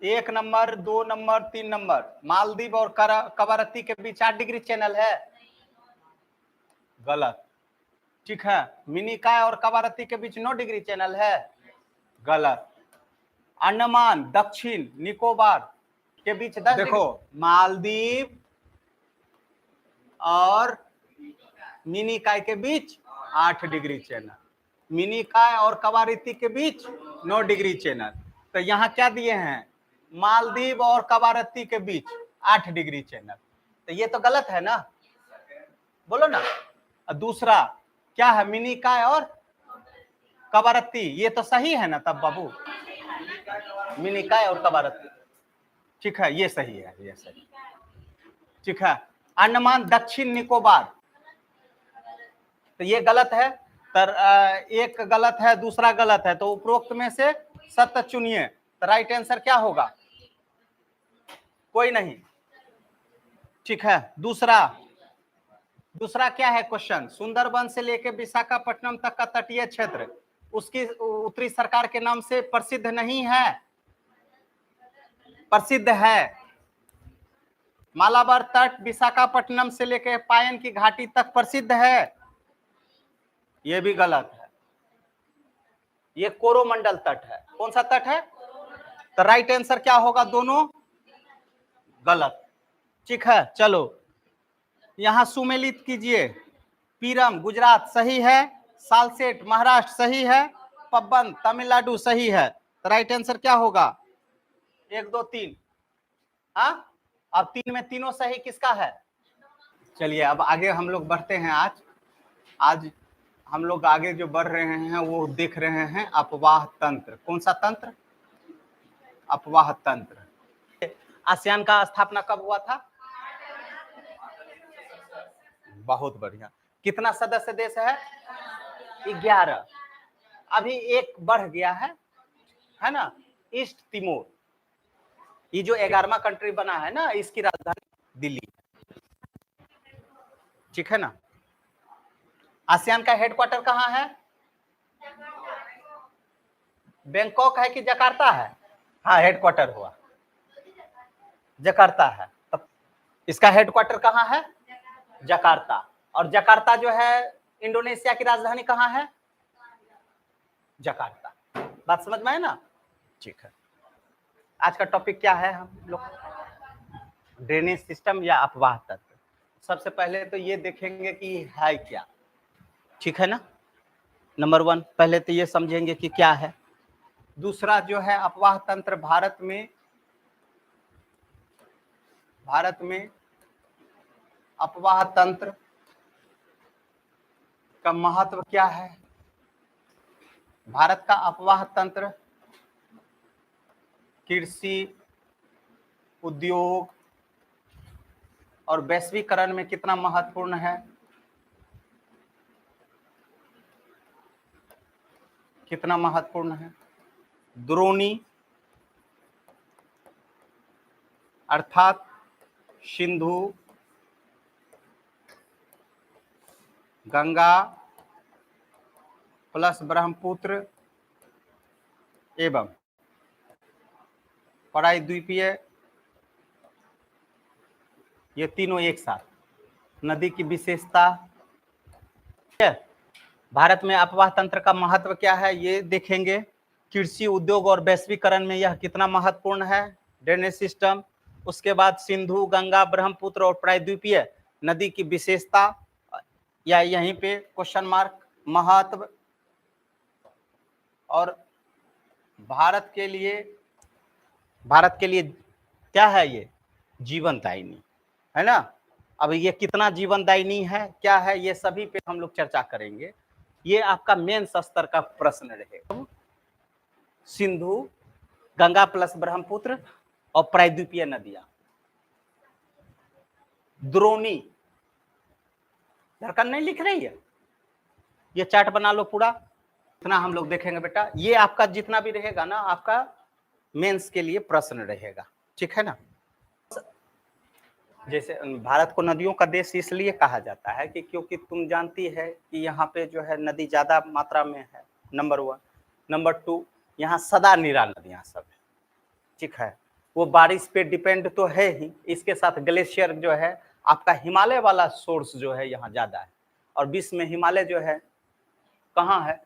1 number, 2 number, 3 number. Maldives और कवारत्ती के बीच 8 degree channel है। गलत। ठीक है। मिनिकॉय और कवारत्ती के बीच 9 डिग्री चैनल है। गलत। अंडमान दक्षिण निकोबार के बीच 10 देखो, मालदीव और मिनिकॉय के बीच 8 डिग्री चैनल, मिनिकॉय और कवारत्ती के बीच 9 डिग्री चैनल। तो यहाँ क्या दिए हैं, मालदीव और कवारत्ती के बीच 8 डिग्री चैनल। तो ये तो गलत है ना, बोलो ना। दूसरा क्या है, मिनिकॉय और कवारत्ती, ये तो सही है ना तब बाबू, मिनिकॉय और कवारत्ती। ठीक है, ये सही है, ये सही। ठीक है। अंडमान दक्षिण निकोबार, तो ये गलत है। एक गलत है, दूसरा गलत है, तो उपरोक्त में से सत्य चुनिए। तो राइट आंसर क्या होगा, कोई नहीं। ठीक है। दूसरा क्या है क्वेश्चन, सुंदरबन से लेकर विशाखापट्टनम तक का तटीय क्षेत्र उसकी उत्तरी सरकार के नाम से प्रसिद्ध नहीं है, प्रसिद्ध है। मालाबार तट विशाखापट्टनम से लेकर पायन की घाटी तक प्रसिद्ध है, यह भी गलत है। ये कोरोमंडल तट है। कौन सा तट है, तो राइट आंसर क्या होगा, दोनों गलत। ठीक है। चलो यहां सुमेलित कीजिए। पीरम गुजरात सही है, सालसेट महाराष्ट्र सही है, पब्बन तमिलनाडु सही है। तो राइट आंसर क्या होगा, 1 2 3। हाँ, अब 3 में तीनों सही किसका है। चलिए अब आगे हम लोग बढ़ते हैं। आज हम लोग आगे जो बढ़ रहे हैं वो देख रहे हैं अपवाह तंत्र। कौन सा तंत्र, अपवाह तंत्र। आसियान का स्थापना कब हुआ था, बहुत बढ़िया। कितना सदस्य देश है, 11। अभी एक बढ़ गया है ना, ईस्ट तिमोर। ये जो 11वां कंट्री बना है ना, इसकी राजधानी दिल्ली। ठीक है ना। आसियान का हेडक्वार्टर कहाँ है, बैंकॉक है कि जकार्ता है। हाँ, हेडक्वार्टर हुआ जकार्ता है। तब इसका हेडक्वार्टर कहाँ है, जकार्ता। और जकार्ता जो है इंडोनेशिया की राजधानी कहाँ है, जकार्ता। बात समझ में है ना। ठीक है। आज का टॉपिक क्या है, हम लोग ड्रेनेज सिस्टम या अपवाह तंत्र। सबसे पहले तो ये देखेंगे कि है क्या। ठीक है ना। नंबर 1 पहले तो ये समझेंगे कि क्या है। दूसरा जो है अपवाह तंत्र, भारत में अपवाह तंत्र का महत्व क्या है। भारत का अपवाह तंत्र कृषि, उद्योग और वैश्वीकरण में कितना महत्वपूर्ण है, कितना महत्वपूर्ण है। द्रोणी अर्थात सिंधु, गंगा प्लस ब्रह्मपुत्र एवं प्रायद्वीपीय, ये तीनों एक साथ। नदी की विशेषता, भारत में अपवाह तंत्र का महत्व क्या है ये देखेंगे। कृषि, उद्योग और वैश्वीकरण में यह कितना महत्वपूर्ण है, ड्रेनेज सिस्टम। उसके बाद सिंधु, गंगा, ब्रह्मपुत्र और प्रायद्वीपीय नदी की विशेषता, या यहीं पे क्वेश्चन मार्क, महत्व। और भारत के लिए क्या है, ये जीवनदायिनी है ना। अब ये कितना जीवनदायिनी है, क्या है, ये सभी पे हम लोग चर्चा करेंगे। ये आपका मेंस स्तर का प्रश्न रहेगा। सिंधु, गंगा प्लस ब्रह्मपुत्र और प्रायद्वीपीय नदियां। द्रोणी, धड़कन नहीं लिख रही है, ये चार्ट बना लो पूरा। इतना हम लोग देखेंगे बेटा। ये आपका जितना भी रहेगा ना, आपका मेंस के लिए प्रश्न रहेगा। ठीक है ना। जैसे भारत को नदियों का देश इसलिए कहा जाता है कि क्योंकि तुम जानती है कि यहाँ पे जो है नदी ज्यादा मात्रा में है, नंबर 1। नंबर 2, यहाँ सदा निरा नदियां सब है। ठीक है। वो बारिश पे डिपेंड तो है ही, इसके साथ ग्लेशियर जो है आपका हिमालय वाला सोर्स जो है यहाँ ज्यादा है, और विश्व में हिमालय जो है कहाँ है,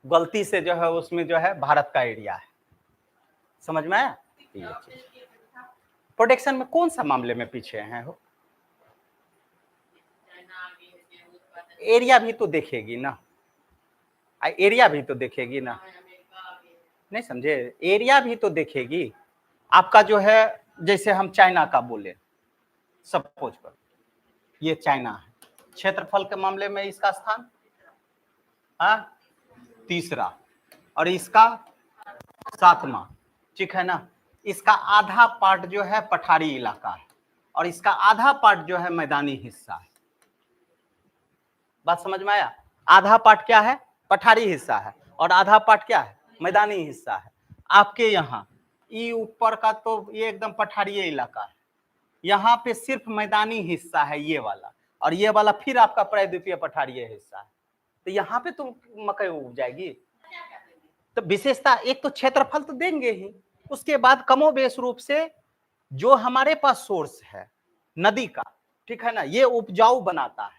गलती से जो है उसमें जो है भारत का एरिया है। समझ में आया? प्रोटेक्शन में कौन सा मामले में पीछे हैं हो? एरिया भी तो देखेगी ना, एरिया भी तो देखेगी ना, नहीं समझे? एरिया भी तो देखेगी। आपका जो है जैसे हम चाइना का बोले, सपोज पर ये चाइना है, क्षेत्रफल के मामले में इसका स्थान तीसरा और इसका 7वां, ठीक है ना। इसका आधा पार्ट जो है पठारी इलाका है और इसका आधा पार्ट जो है मैदानी हिस्सा है। बात समझ में आया? आधा पार्ट क्या है? पठारी हिस्सा है और आधा पार्ट क्या है? मैदानी हिस्सा है। आपके यहाँ ये ऊपर का तो ये एकदम पठारी इलाका है, यहाँ पे सिर्फ मैदानी हिस्सा है ये वाला, और ये वाला फिर आपका प्रायद्वीपीय पठारी हिस्सा है। तो यहाँ पे तो मकई उग जाएगी। तो विशेषता एक तो क्षेत्रफल तो देंगे ही, उसके बाद कमोबेश रूप से जो हमारे पास सोर्स है नदी का, ठीक है ना, ये उपजाऊ बनाता है,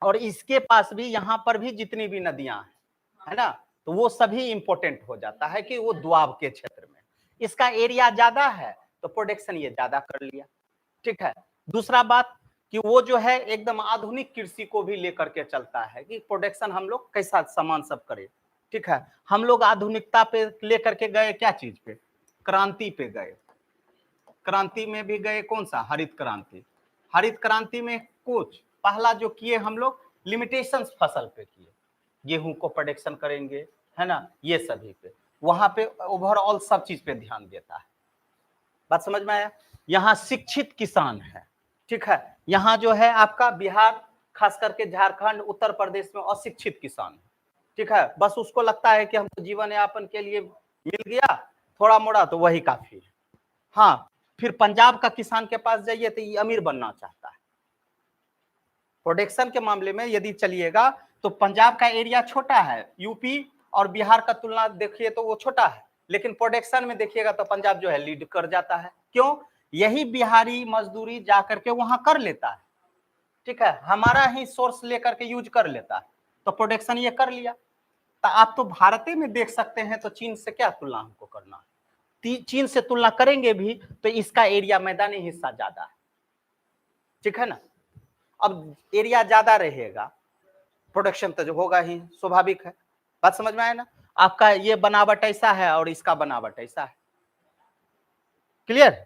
और इसके पास भी यहाँ पर भी जितनी भी नदियां हैं, है ना, तो वो सभी इंपॉर्टेंट हो जाता है कि वो दुआब के क्षेत्र में इसका एरिया ज्यादा है तो प्रोडक्शन ये ज्यादा कर लिया, ठीक है। दूसरा बात कि वो जो है एकदम आधुनिक कृषि को भी लेकर के चलता है कि प्रोडक्शन हम लोग कैसा सामान सब करें, ठीक है। हम लोग आधुनिकता पे लेकर के गए क्या चीज पे? क्रांति पे गए। क्रांति में भी गए कौन सा? हरित क्रांति। हरित क्रांति में कुछ पहला जो किए हम लोग लिमिटेशंस फसल पे किए, गेहूं को प्रोडक्शन करेंगे, है ना, ये सभी पे, वहां पे ओवरऑल सब चीज पे ध्यान देता है। बात समझ में आया? यहाँ शिक्षित किसान है, ठीक है। यहाँ जो है आपका बिहार, खास करके झारखंड, उत्तर प्रदेश में अशिक्षित किसान है, ठीक है। बस उसको लगता है कि हमको जीवन यापन के लिए मिल गया थोड़ा मोड़ा तो वही काफी है। हाँ, फिर पंजाब का किसान के पास जाइए तो ये अमीर बनना चाहता है। प्रोडक्शन के मामले में यदि चलिएगा तो पंजाब का एरिया छोटा है, यूपी और बिहार का तुलना देखिए तो वो छोटा है, लेकिन प्रोडक्शन में देखिएगा तो पंजाब जो है लीड कर जाता है। क्यों? यही बिहारी मजदूरी जाकर के वहां कर लेता है, ठीक है, हमारा ही सोर्स लेकर के यूज कर लेता है, तो प्रोडक्शन ये कर लिया। तो आप तो भारत में देख सकते हैं, तो चीन से क्या तुलना हमको करना है? चीन से तुलना करेंगे भी तो इसका एरिया मैदानी हिस्सा ज्यादा है, ठीक है ना। अब एरिया ज्यादा रहेगा, प्रोडक्शन तो जो होगा ही, स्वाभाविक है। बात समझ में आया ना? आपका ये बनावट ऐसा है और इसका बनावट ऐसा है। क्लियर?